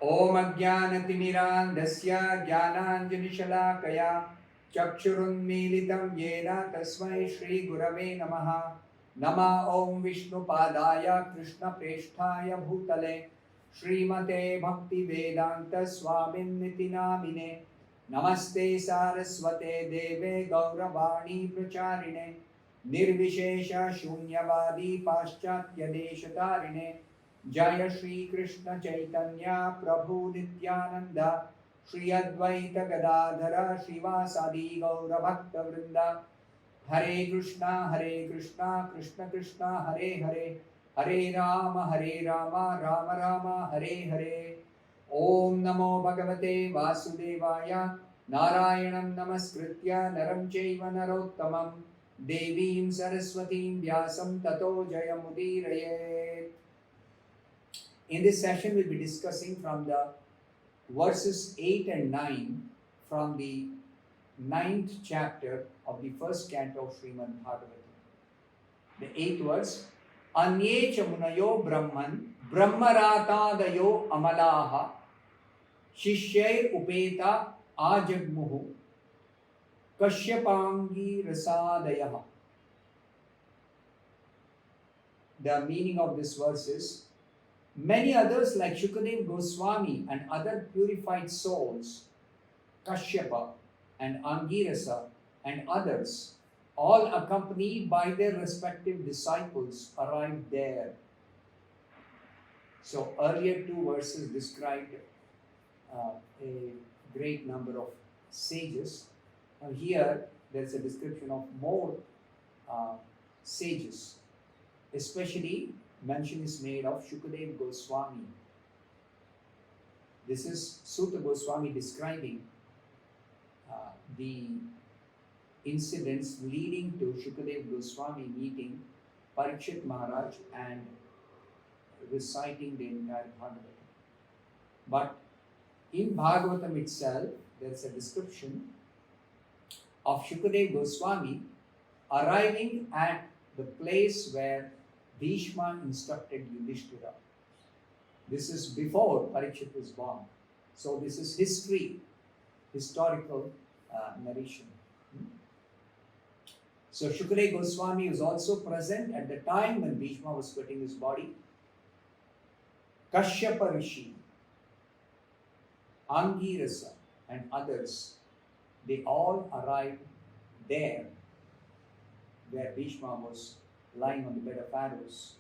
Om Ajnanatimirandasya Jnananjanishalaakaya Chakshurunmilitam Yena Tasmai Shri Gurave Namaha. Nama Om Vishnupadaya Krishna Presthaya Bhutale Srimate Bhaktivedanta Swamin Niti Namine. Namaste Saraswate Deve Gauravani Pracharine Nirvishesha Shunyavadi Paschatya Deshatarine. Jaya Shri Krishna Chaitanya Prabhu Nityananda Shri Advaita Gadadhara Shivasadi Gaura Bhakta Vrinda. Hare Krishna Krishna Krishna Hare Hare Hare Rama Rama Rama Hare Hare. Om Namo Bhagavate Vasudevaya Narayanam Namaskritya Naram Chaiva Narottamam Devim Saraswatim Vyasam Tato Jayamudiraye. In this session, we'll be discussing from the verses 8 and 9 from the 9th chapter of the first canto of Srimad-Bhagavatam. The 8th verse, Anyecha munayo brahman brahmaratadayo amalaha shishyai upeta ajagmuhu Kashyapa Rasadayah. The meaning of this verse is, many others like Shukadeva Goswami and other purified souls, Kashyapa and Angirasa and others, all accompanied by their respective disciples, arrived there. So earlier two verses described a great number of sages. Now here there's a description of more sages, especially mention is made of Shukadeva Goswami. This is Suta Goswami describing the incidents leading to Shukadeva Goswami meeting Parikshit Maharaj and reciting the entire Bhagavatam. But in Bhagavatam itself, there is a description of Shukadeva Goswami arriving at the place where Bhishma instructed Yudhishthira. This is before Parikshit was born. So this is historical narration. So Shukadeva Goswami was also present at the time when Bhishma was quitting his body. Kashyapa Rishi, Angirasa and others, they all arrived there where Bhishma was lying on the bed of arrows,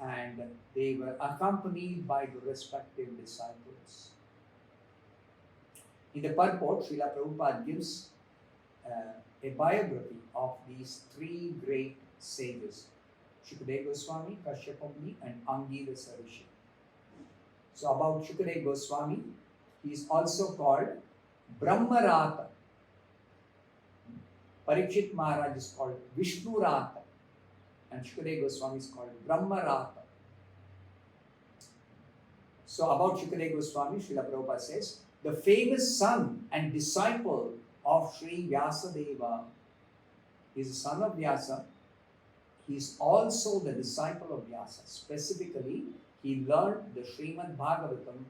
and they were accompanied by the respective disciples. In the purport, Srila Prabhupada gives a biography of these three great sages, Shukadeva Goswami, Kashyapa Muni and Angirasa Rishi. So about Shukadeva Goswami, he is also called Brahmarata. Parikshit Maharaj is called Vishnurata, and Shukadeva Goswami is called Brahmarata. So about Shukadeva Goswami, Srila Prabhupada says, the famous son and disciple of Sri Vyasadeva, he is the son of Vyasa. He is also the disciple of Vyasa. Specifically, he learned the Srimad-Bhagavatam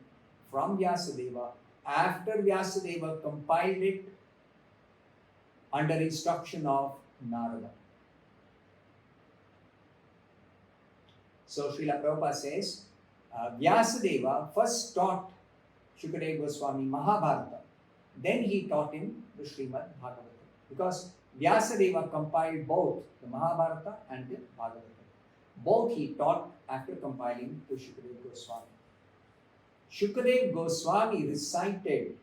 from Vyasadeva after Vyasadeva compiled it under instruction of Narada. So Srila Prabhupada says, Vyasadeva first taught Shukadeva Goswami Mahabharata. Then he taught him the Srimad-Bhagavatam. Because Vyasadeva compiled both the Mahabharata and the Bhagavatam. Both he taught after compiling to Shukadeva Goswami. Shukadeva Goswami recited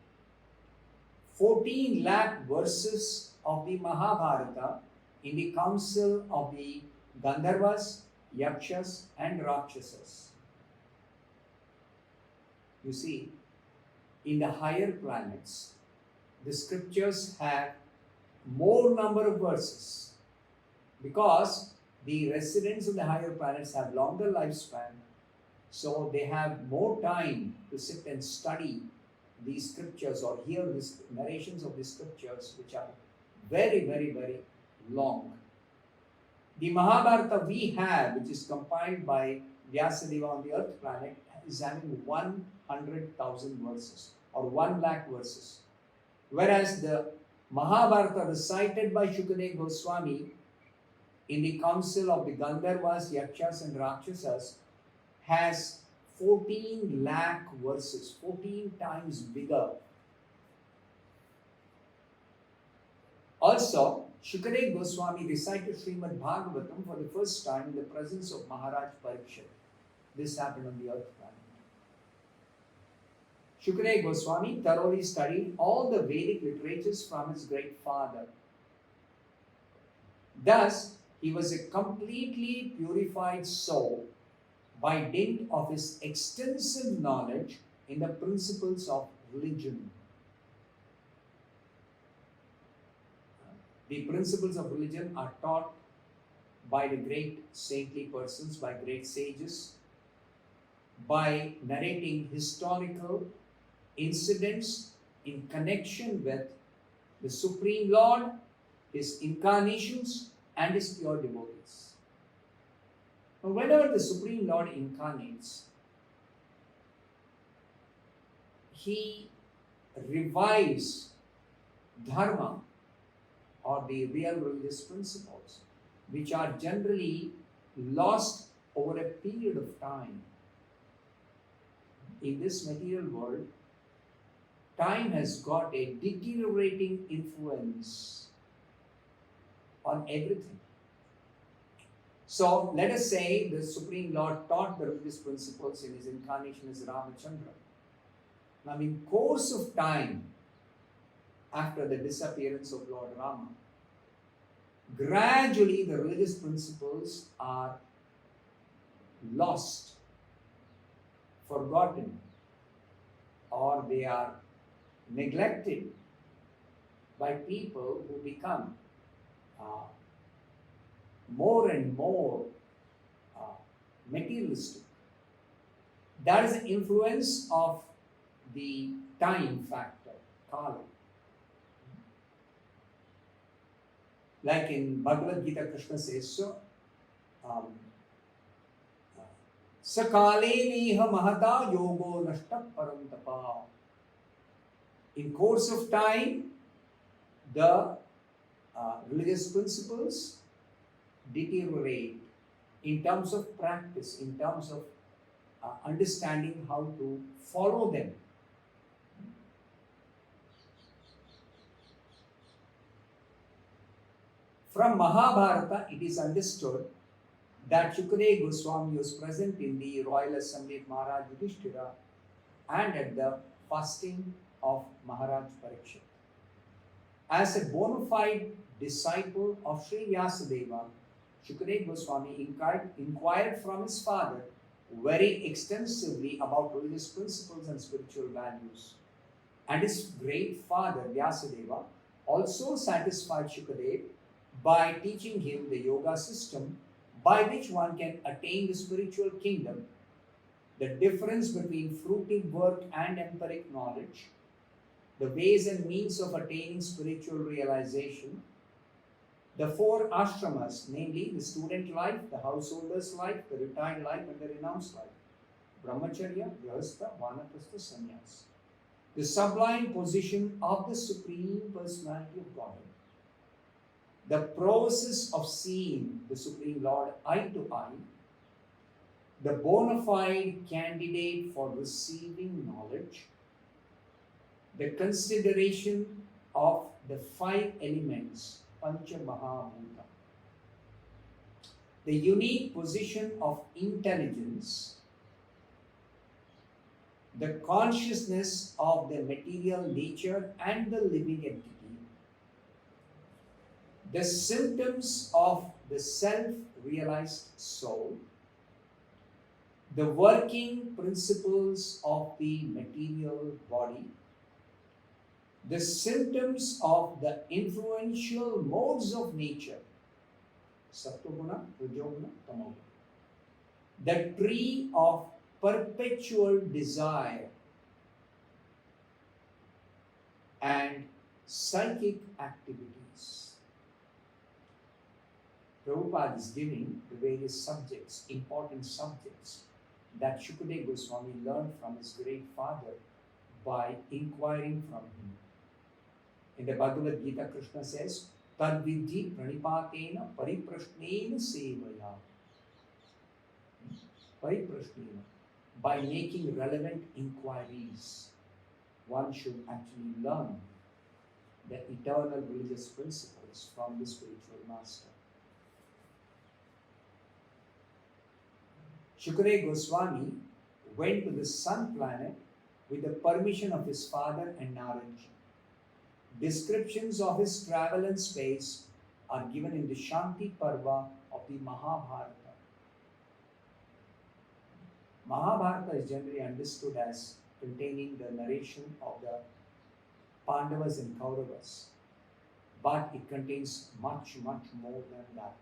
14 lakh verses of the Mahabharata in the council of the Gandharvas, Yakshas and Rakshasas. You see, in the higher planets, the scriptures have more number of verses because the residents of the higher planets have longer lifespan, so they have more time to sit and study these scriptures or hear these narrations of the scriptures, which are very, very, very long. The Mahabharata we have, which is compiled by Vyasadeva on the earth planet, is having 100,000 verses or 1 lakh verses. Whereas the Mahabharata recited by Shukadeva Goswami in the council of the Gandharvas, Yakshas and Rakshasas has 14 lakh verses, 14 times bigger. Also, Shukadeva Goswami recited Srimad-Bhagavatam for the first time in the presence of Maharaj Parikshit. This happened on the earth planet. Shukadeva Goswami thoroughly studied all the Vedic literatures from his great father. Thus, he was a completely purified soul by dint of his extensive knowledge in the principles of religion. The principles of religion are taught by the great saintly persons, by great sages, by narrating historical incidents in connection with the Supreme Lord, his incarnations, and his pure devotees. Now, whenever the Supreme Lord incarnates, he revives dharma or the real religious principles, which are generally lost over a period of time. In this material world, time has got a deteriorating influence on everything. So let us say the Supreme Lord taught the religious principles in his incarnation as Ramachandra. Now, in course of time, after the disappearance of Lord Rama, gradually the religious principles are lost, forgotten, or they are neglected by people who become more and more materialistic. That is the influence of the time factor, kala. Like in Bhagavad Gita, Krishna says so, Sakale neha mahata yogo nashta parantapa. In course of time, the religious principles deteriorate in terms of practice, in terms of understanding how to follow them. From Mahabharata, it is understood that Shukadeva Goswami was present in the royal assembly of Maharaj Yudhishthira and at the fasting of Maharaj Parikshit. As a bona fide disciple of Sri Vyasadeva, Shukadeva Goswami inquired from his father very extensively about religious principles and spiritual values. And his great father, Vyasadeva, also satisfied Shukadeva by teaching him the yoga system by which one can attain the spiritual kingdom, the difference between fruitive work and empiric knowledge, the ways and means of attaining spiritual realization, the 4 ashramas, namely the student life, the householder's life, the retired life, and the renounced life, brahmacharya, grihastha, vanaprastha, sannyas, the sublime position of the Supreme Personality of Godhead, the process of seeing the Supreme Lord eye to eye, the bona fide candidate for receiving knowledge, the consideration of the 5 elements, Pancha Mahabhuta, the unique position of intelligence, the consciousness of the material nature and the living entity, the symptoms of the self-realized soul, the working principles of the material body, the symptoms of the influential modes of nature, Sattva-guna, Rajoguna, Tamoguna, the tree of perpetual desire, and psychic activities. Prabhupada is giving the various subjects, important subjects, that Shukadeva Goswami learned from his great father by inquiring from him. In the Bhagavad Gita, Krishna says, Tadvidhi pranipatena pariprashnena sevaya. Pariprashnena. By making relevant inquiries, one should actually learn the eternal religious principles from the spiritual master. Shukadeva Goswami went to the sun planet with the permission of his father and Naradji. Descriptions of his travel in space are given in the Shanti Parva of the Mahabharata. Mahabharata is generally understood as containing the narration of the Pandavas and Kauravas, but it contains much, much more than that.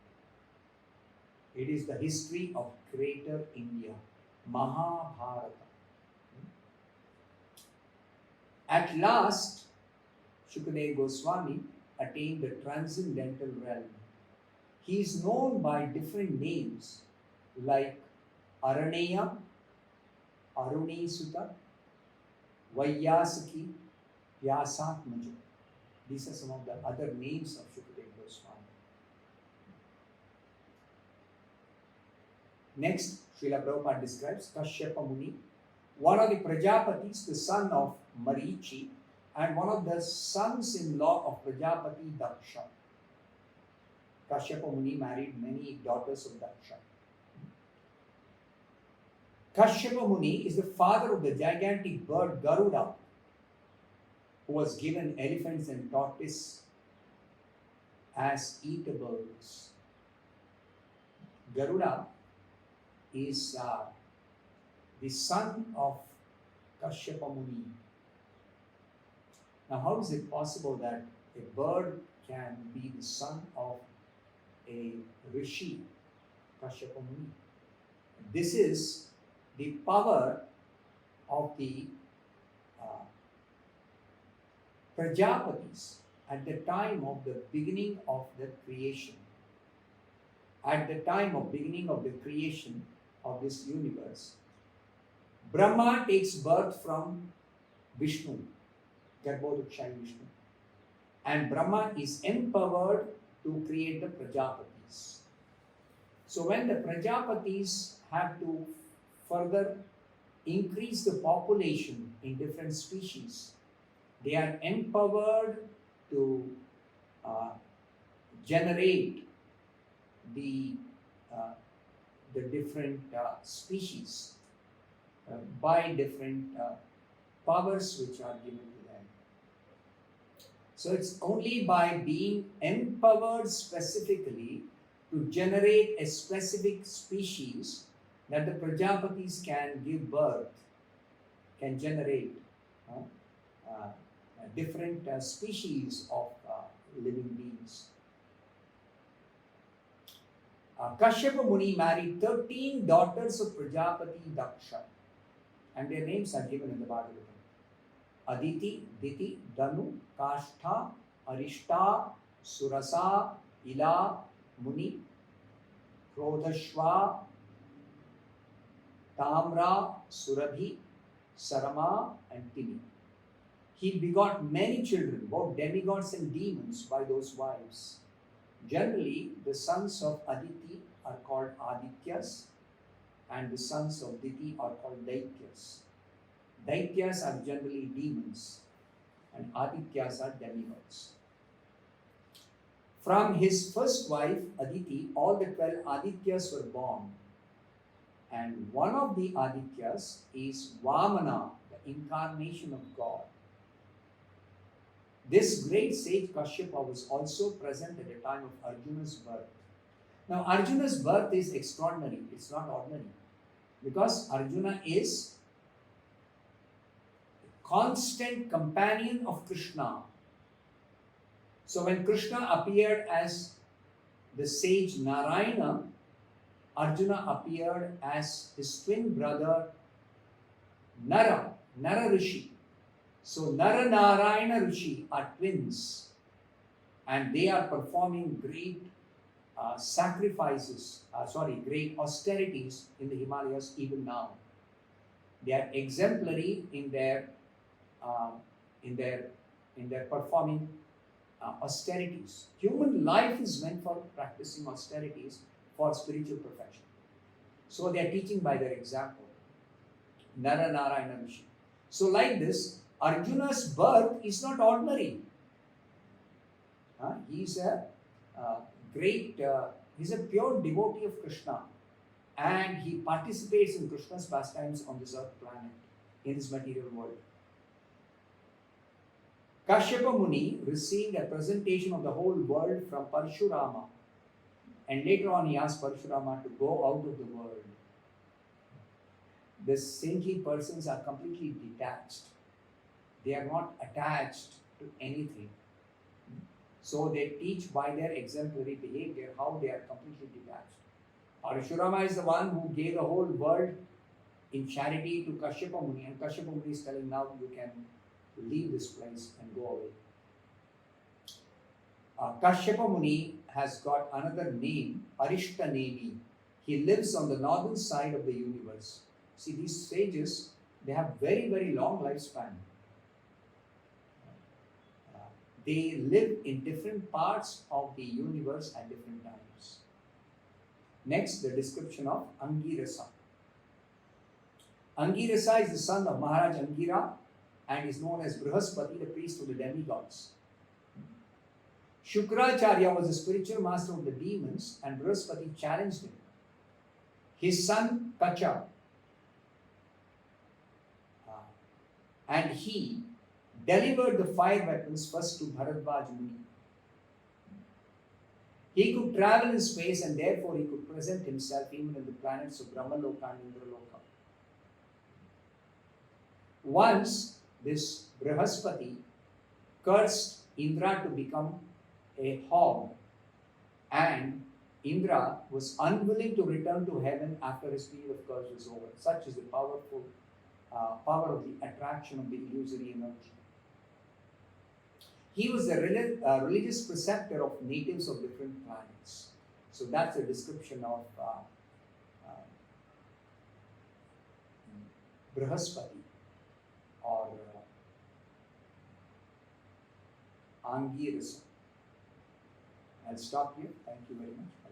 It is the history of greater India, Mahabharata. At last, Shukadeva Goswami attained the transcendental realm. He is known by different names like Araneya, Arunesutta, Vaiyasaki, Vyasatmaja. These are some of the other names of Shukadeva Goswami. Next, Srila Prabhupada describes Kashyapa Muni, one of the Prajapatis, the son of Marichi, and one of the sons-in-law of Prajapati Daksha. Kashyapa Muni married many daughters of Daksha. Kashyapa Muni is the father of the gigantic bird Garuda, who was given elephants and tortoise as eatables. Garuda is the son of Kashyapa Muni. Now, how is it possible that a bird can be the son of a rishi, Kashyapa Muni? This is the power of the Prajapatis at the time of the beginning of the creation. At the time of beginning of the creation of this universe, Brahma takes birth from Vishnu, Garbhodakshaya Vishnu, and Brahma is empowered to create the Prajapatis. So when the Prajapatis have to further increase the population in different species, they are empowered to generate the different species by different powers which are given to them. So it's only by being empowered specifically to generate a specific species that the Prajapatis can give birth, can generate different species of living beings. Kashyapa Muni married 13 daughters of Prajapati Daksha, and their names are given in the Bhagavatam. Aditi, Diti, Danu, Kashtha, Arishta, Surasa, Ila, Muni, Krodhashva, Tamra, Surabhi, Sarama, and Timi. He begot many children, both demigods and demons, by those wives. Generally, the sons of Aditi are called Adityas, and the sons of Diti are called Daityas. Daityas are generally demons, and Adityas are demigods. From his first wife, Aditi, all the 12 Adityas were born. And one of the Adityas is Vamana, the incarnation of God. This great sage Kashyapa was also present at the time of Arjuna's birth. Now, Arjuna's birth is extraordinary. It's not ordinary. Because Arjuna is a constant companion of Krishna. So when Krishna appeared as the sage Narayana, Arjuna appeared as his twin brother Nara Rishi. So Nara Narayana Rishi are twins, and they are performing great great austerities in the Himalayas even now. They are exemplary in their in their performing austerities. Human life is meant for practicing austerities for spiritual perfection. So they are teaching by their example. Nara Narayana Rishi. So like this, Arjuna's birth is not ordinary. He's a great, he's a pure devotee of Krishna, and he participates in Krishna's pastimes on this earth planet, in this material world. Kashyapa Muni received a presentation of the whole world from Parshurama, and later on he asked Parshurama to go out of the world. The saintly persons are completely detached. They are not attached to anything. So they teach by their exemplary behavior how they are completely detached. Parshurama is the one who gave the whole world in charity to Kashyapa Muni, and Kashyapa Muni is telling, now you can leave this place and go away. Kashyapa Muni has got another name, Arishta Nemi. He lives on the northern side of the universe. See, these sages, they have very, very long lifespan. They live in different parts of the universe at different times. Next, the description of Angirasa. Angirasa is the son of Maharaj Angira and is known as Brihaspati, the priest of the demigods. Shukracharya was the spiritual master of the demons, and Brihaspati challenged him. His son Kacha, and he delivered the fire weapons first to Bharadvaj Muni. He could travel in space, and therefore he could present himself even in the planets of Brahmaloka and Indraloka. Once, this Brihaspati cursed Indra to become a hog, and Indra was unwilling to return to heaven after his period of curse was over. Such is the powerful power of the attraction of the illusory energy. He was the religious preceptor of natives of different planets. So that's a description of Brihaspati or Angirasa. I'll stop here. Thank you very much.